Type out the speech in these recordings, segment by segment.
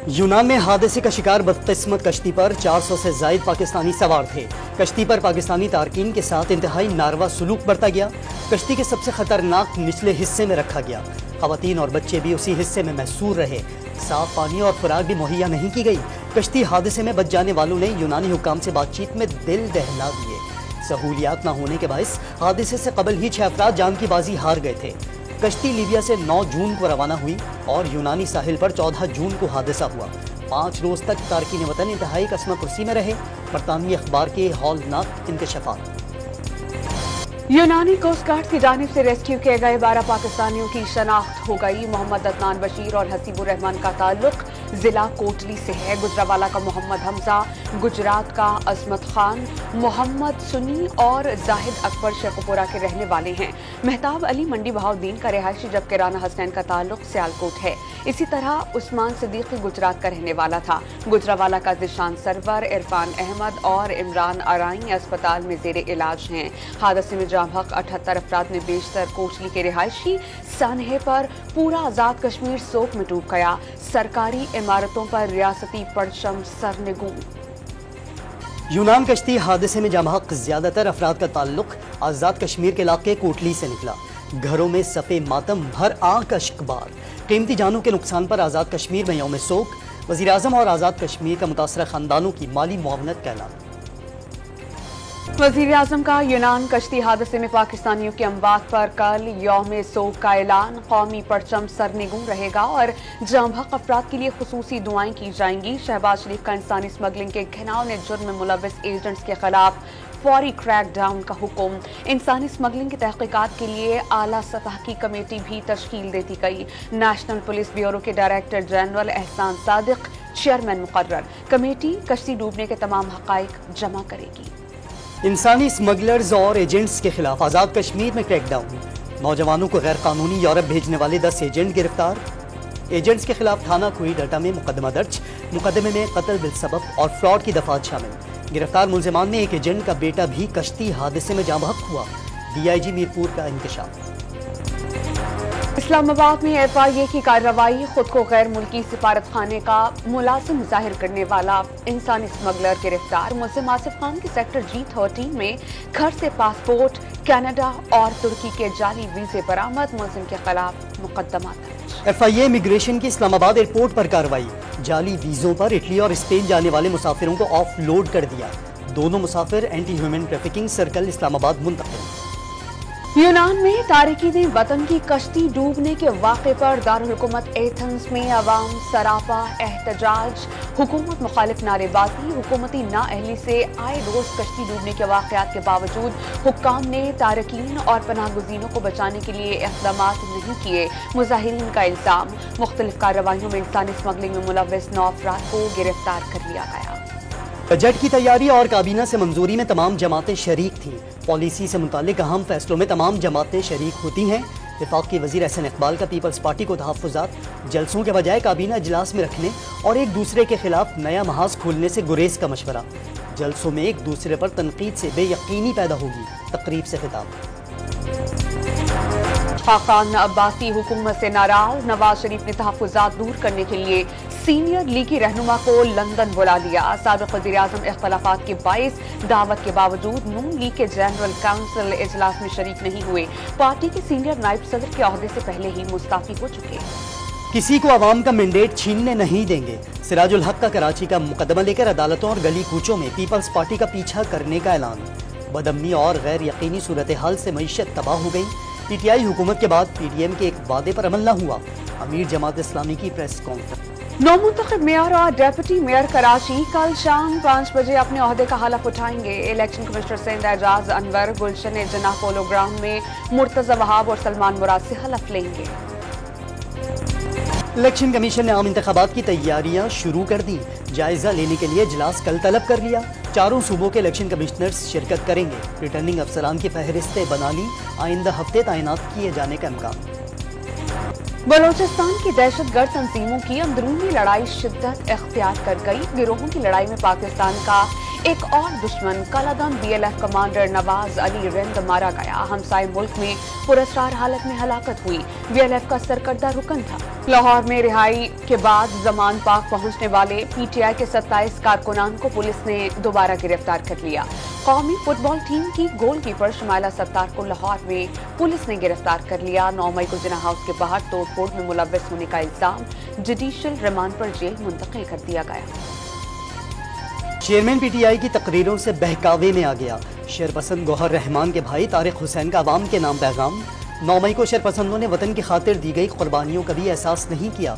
यूनान में हादसे का शिकार बदकिस्मत कश्ती पर 400 से जायद पाकिस्तानी सवार थे। कश्ती पर पाकिस्तानी तारकीन के साथ इंतहाई नारवा सलूक बरता गया। कश्ती के सबसे खतरनाक निचले हिस्से में रखा गया। खवातीन और बच्चे भी उसी हिस्से में महसूर रहे। साफ पानी और खुराक भी मुहैया नहीं की गई। कश्ती हादसे में बच जाने वालों ने यूनानी हुक्काम से बातचीत में दिल दहला दिए। सहूलियात न होने के बायस हादसे से कबल ही 6 अफराद जान की बाजी हार गए थे। कश्ती लीबिया से 9 जून को रवाना हुई और यूनानी साहिल पर 14 जून को हादसा हुआ। 5 रोज तक तारकीन वतन इंतहाई कसमा कुर्सी में रहे। बरतानवी अखबार के हौलनाक इंकशाफात। यूनानी कोस्ट गार्ड की जानिब से रेस्क्यू किए गए 12 पाकिस्तानियों की शनाख्त हो गई। मोहम्मद अदनान बशीर और हसीबुर रहमान का ताल्लुक जिला कोटली से है। गुजरावाला का मोहम्मद हमजा, गुजरात का अजमत खान, मोहम्मद सुन्नी और जाहिद अकबर शेखपुरा के रहने वाले हैं। मेहताब अली मंडी बहाउद्दीन का रिहायशी, जबकि राना हसनैन का ताल्लुक सियालकोट है। इसी तरह उस्मान सिद्दीकी गुजरात का रहने वाला था। गुजरावाला का जिशान सरवर, इरफान अहमद और इमरान आराई अस्पताल में जेर इलाज हैं। हादसे में जामहक 78 अफराद में बेशतर कोटली के रिहायशी। सानहे पर पूरा आजाद कश्मीर सोग में डूब गया। सरकारी इमारतों पर रियासती परचम सरनगू। यूनान कश्ती हादसे में जामहक ज्यादातर अफराद का ताल्लुक आजाद कश्मीर के इलाके कोटली से निकला। घरों में सफ़े मातम भर आंख अश्कबार। कीमती जानों के नुकसान पर आजाद कश्मीर में यौम सोग। वज़ीर आज़म और आजाद कश्मीर का मुतासरा खानदानों की माली मुआवनत का ऐलान। वज़ीर आज़म का यूनान कश्ती हादसे में पाकिस्तानियों की अमवात पर कल यौम सोग का ऐलान। कौमी परचम सरनिगू रहेगा और जामहक अफराद के लिए खुसूसी दुआएं की जाएंगी। शहबाज शरीफ का इंसानी स्मगलिंग के घिनौने जुर्म में मुलव्विस एजेंट्स के खिलाफ फौरी क्रैक डाउन का हुक्म। इंसानी स्मगलिंग की तहकीकात के लिए आला सतह की कमेटी भी तश्कील दे दी गई। नेशनल पुलिस ब्यूरो के डायरेक्टर जनरल एहसान सादिक चेयरमैन मुकर्रर। कमेटी कश्ती डूबने के तमाम हकाइक जमा करेगी। इंसानी स्मगलर्स और एजेंट्स के खिलाफ आजाद कश्मीर में क्रैकडाउन। नौजवानों को गैर कानूनी यूरोप भेजने वाले 10 एजेंट गिरफ्तार। एजेंट्स के खिलाफ थाना कोईडाटा में मुकदमा दर्ज। मुकदमे में कत्ल बिलसबब और फ्रॉड की दफात शामिल। गिरफ्तार मुलजिमान में एक एजेंट का बेटा भी कश्ती हादसे में जामहक हुआ। DIG मीरपुर का इंकशाफ। इस्लामाबाद में FIA की कार्रवाई। खुद को गैर मुल्की सिफारत खाने का मुलाजिम जाहिर करने वाला इंसानी स्मगलर गिरफ्तार। मुल्जिम आसिफ खान के सेक्टर G13 में घर से पासपोर्ट, कनाडा और तुर्की के जाली वीजे बरामद। मुल्जिम के खिलाफ मुकदमा दर्ज। FIA इमिग्रेशन की इस्लामाबाद एयरपोर्ट पर कार्रवाई। जाली वीजों पर इटली और स्पेन जाने वाले मुसाफिरों को ऑफ लोड कर दिया। दोनों मुसाफिर anti human trafficking circle Islamabad मुंतकिल। यूनान में तारिकीन वतन की कश्ती डूबने के वाक़े पर दारुल हुकूमत एथेंस में अवाम सरापा एहतजाज। हुकूमत मुखालिफ नारेबाजी। हुकूमती नाअहली से आए रोज कश्ती डूबने के वाक़यात के बावजूद हुक्काम ने तारकीन और पनाहगुज़ीनों को बचाने के लिए इक़दामात नहीं किए। मुज़ाहिरीन का इल्ज़ाम। मुख्तलिफ कार्रवाइयों में इंसानी स्मगलिंग में मुलव्विस 9 अफराद को गिरफ्तार कर लिया गया। बजट की तैयारी और काबीना से मंजूरी में तमाम जमातें शरीक थीं। पॉलिसी से मुतालिक अहम फैसलों में तमाम जमातें शरीक होती हैं। वफाकी वज़ीर एहसन इकबाल का पीपल्स पार्टी को तहफ़्फ़ुज़ात जलसों के बजाय काबीना इजलास में रखने और एक दूसरे के खिलाफ नया महाज खोलने से गुरेज का मशवरा। जलसों में एक दूसरे पर तनकीद से बेयकीनी पैदा होगी। तकरीब से खिताब। खाकान अब्बासी हुकूमत से नाराज। नवाज शरीफ ने तहफ़्फ़ुज़ात दूर करने के लिए सीनियर लीगी रहनुमा को लंदन बुला लिया। साबिक़ वज़ीर आज़म इख्तलाफात के बाइस दावत के बावजूद नून लीग के जनरल काउंसिल इजलास में शरीक नहीं हुए। पार्टी के सीनियर नायब सदर के ओहदे से पहले ही मुस्ताफ़ी हो चुके। किसी को अवाम का मैंडेट छीनने नहीं देंगे। सिराजुल हक का कराची का मुकदमा लेकर अदालतों और गली कूचों में पीपल्स पार्टी का पीछा करने का ऐलान। बदअमनी और गैर यकीनी सूरत हाल से मईशत तबाह हो गई। PTI हुकूमत के बाद PDM के एक वादे पर अमल न हुआ। अमीर जमात इस्लामी की प्रेस कॉन्फ्रेंस। नौमुंतखब मेयर और डेप्यूटी मेयर कराची कल शाम 5 बजे अपने ओहदे का हलफ उठाएंगे। इलेक्शन कमिश्नर सिंध एजाज अनवर गुलशन जनाह पोलो ग्राउंड में मुर्तजा वहाब और सलमान मुराद से हलफ लेंगे। इलेक्शन कमीशन ने आम इंतखाबात की तैयारियां शुरू कर दी। जायजा लेने के लिए इजलास कल तलब कर लिया। चारों सूबों के इलेक्शन कमिश्नर्स शिरकत करेंगे। रिटर्निंग अफसरान की फहरिस्तें बना ली। आइंदा हफ्ते तैनात किए जाने का इम्कान। बलूचिस्तान की दहशतगर्द तंजीमों की अंदरूनी लड़ाई शिद्दत इख्तियार कर गई। गिरोहों की लड़ाई में पाकिस्तान का एक और दुश्मन कलादम BLF कमांडर नवाज अली रिंद मारा गया। हमसाए मुल्क में पुरस्कार हालत में हलाकत हुई। BLF का सरकर्दा रुकन था। लाहौर में रिहाई के बाद जमान पाक पहुंचने वाले PTI के 27 कारकुनान को पुलिस ने दोबारा गिरफ्तार कर लिया। कौमी फुटबॉल टीम की गोलकीपर शमाइला सत्तार को लाहौर में पुलिस ने गिरफ्तार कर लिया। 9 मई को जिना हाउस के बाहर तोड़फोड़ में मुलव्वस होने का इल्जाम, जुडिशियल रिमांड पर जेल मुंतकिल कर दिया गया। चेयरमैन PTI की तकरीरों से बहकावे में आ गया। शेरपसंद गौहर रहमान के भाई तारिक हुसैन का अवाम के नाम पैगाम। 9 मई को शेरपसंदों ने वतन की खातिर दी गई कुर्बानियों का भी एहसास नहीं किया।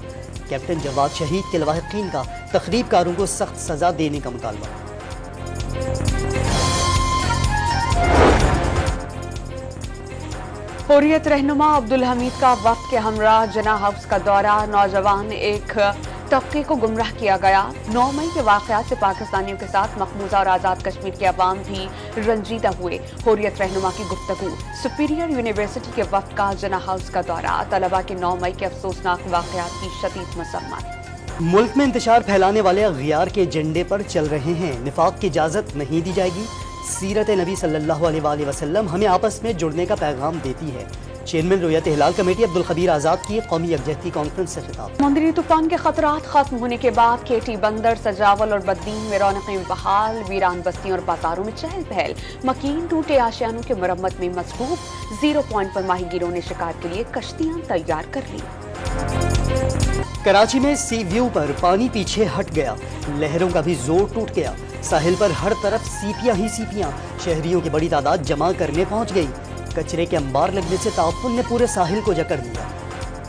कैप्टन जवाद शहीद के लवाहिकीन का तखरीबकारों को सख्त सजा देने का मुतालबा। हुर्रियत रहनुमा अब्दुल हमीद का वक्त के हमरा जिना हाउस का दौरा। नौजवान एक तबके को गुमराह किया गया। 9 मई के वाक़यात से पाकिस्तानियों के साथ मकबूजा और आज़ाद कश्मीर के अवाम भी रंजीदा हुए। हुर्रियत रहनुमा की गुफ्तगू। सुपीरियर यूनिवर्सिटी के वक्त का जिना हाउस का दौरा। तलबा के 9 मई के अफसोसनाक वाक़यात की शदीद मसम्मत। मुल्क में इंतशार फैलाने वाले अग़ियार के एजेंडे पर चल रहे हैं। निफाक की इजाज़त नहीं दी जाएगी। सीरत नबी सल्लल्लाहु अलैहि वसल्लम हमें आपस में जुड़ने का पैगाम देती है। चेयरमैन रोयत हिलाल कमेटी अब्दुल खबीर आज़ाद की कौमी यकजहती कॉन्फ्रेंस से खिताब। समुद्री तूफान के खतरात खत्म होने के बाद केटी बंदर, सजावल और बद्दीन में रौनकें बहाल। वीरान बस्तियों और बाजारों में चहल पहल। मकीन टूटे आशियानों के मरम्मत में मसरूफ। 0 पॉइंट पर माहीगीरों ने शिकार के लिए कश्तियां तैयार कर ली। कराची में सी व्यू पर पानी पीछे हट गया। लहरों का भी जोर टूट गया। साहिल पर हर तरफ सीपियां ही सीपियां। शहरियों की बड़ी तादाद जमा करने पहुंच गई। कचरे के अंबार लगने से ताउन ने पूरे साहिल को जकड़ दिया।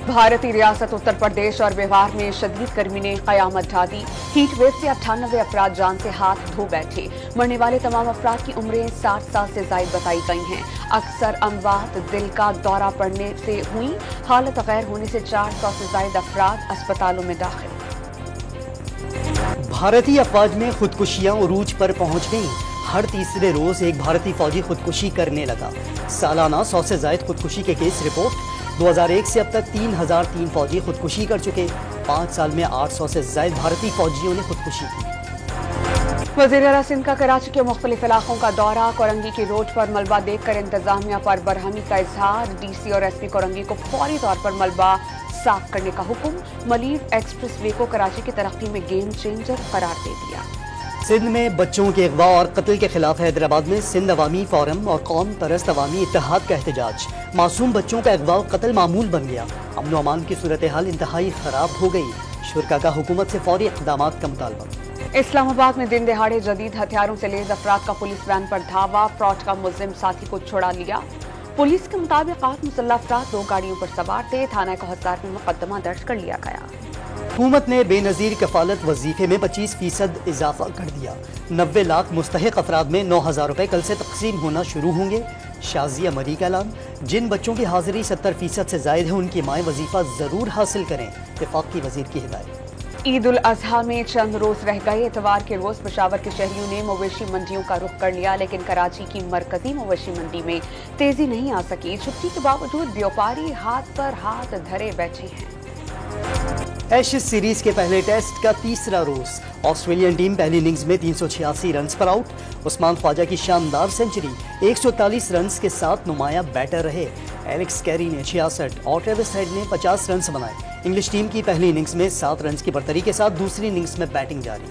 भारतीय रियासत उत्तर प्रदेश और बिहार में शदीद गर्मी ने कयामत ढा दी। हीट वेव से 98 अफराद जान से हाथ धो बैठे। मरने वाले तमाम अफराद की उम्रें 60 साल से जायद बताई गई हैं। अक्सर अमवात दिल का दौरा पड़ने से हुई। हालत गैर होने से 400 से जायद अफराद अस्पतालों में दाखिल। भारतीय अफवाज में खुदकुशियां उरूज पर पहुंच गईं। हर तीसरे रोज एक भारतीय फौजी खुदकुशी करने लगा। सालाना 100 से जायद खुदकुशी के केस रिपोर्ट। 2001 से अब तक 3003 फौजी खुदकुशी कर चुके। 5 साल में 800 से जायद भारतीय फौजियों ने खुदकुशी की। वज़ीर आला सिंध का कराची के मुख्तलिफ इलाकों का दौरा। कोरंगी की रोड पर मलबा देखकर इंतजामिया पर बरहमी का इजहार। DC और SP कोरंगी को फौरी तौर पर मलबा साफ करने का हुक्म। मलीर एक्सप्रेस वे को कराची की तरक्की में गेम चेंजर करार दे दिया। सिंध में बच्चों के अगवा और कत्ल के खिलाफ हैदराबाद में सिंध अवामी फोरम और कौम परस्त अवामी इत्तेहाद का एहतजाज। मासूम बच्चों का अगवा और कत्ल मामूल बन गया। अमन अमान की सूरत हाल इंतहाई खराब हो गई। शुरका का हुकूमत से फौरी इक़दामात का मुतालबा। इस्लामाबाद में दिन दहाड़े जदीद हथियारों से लैस अफराद का पुलिस वैन पर धावा। फ्रॉड का मुलजिम साथी को छुड़ा लिया। पुलिस के मुताबिक 8 मुसल्लह अफराद 2 गाड़ियों पर सवार थे। थाना कोहस्तार में मुकदमा दर्ज कर लिया गया। हुकूमत ने बेनज़ीर कफालत वजीफे में 25% इजाफा कर दिया। 90 लाख मुस्तहिक अफराद में 9,000 रुपए कल से तकसीम होना शुरू होंगे। शाजिया मरी का ऐलान। जिन बच्चों की हाजिरी 70% से जायद है उनकी माएँ वजीफा जरूर हासिल करें। वफाकी वजीर की हिदायत। ईद उल अजहा में चंद रोज रह गए। इतवार के रोज पेशावर के शहरियों ने मवेशी मंडियों का रुख कर लिया, लेकिन कराची की मरकजी मवेशी मंडी में तेजी नहीं आ सकी। छुट्टी के बावजूद व्यापारी हाथ पर हाथ धरे बैठे हैं। एशेज सीरीज के पहले टेस्ट का तीसरा रोज। ऑस्ट्रेलियन टीम पहली इनिंग्स में 386 रन्स पर आउट। उस्मान ख्वाजा की शानदार सेंचुरी। 141 रन्स के साथ नुमाया बैटर रहे। एलेक्स कैरी ने 66 और ट्रेविस हेड ने 50 रन्स बनाए। इंग्लिश टीम की पहली इनिंग्स में 7 रन्स की बढ़तरी के साथ दूसरी इनिंग्स में बैटिंग जारी।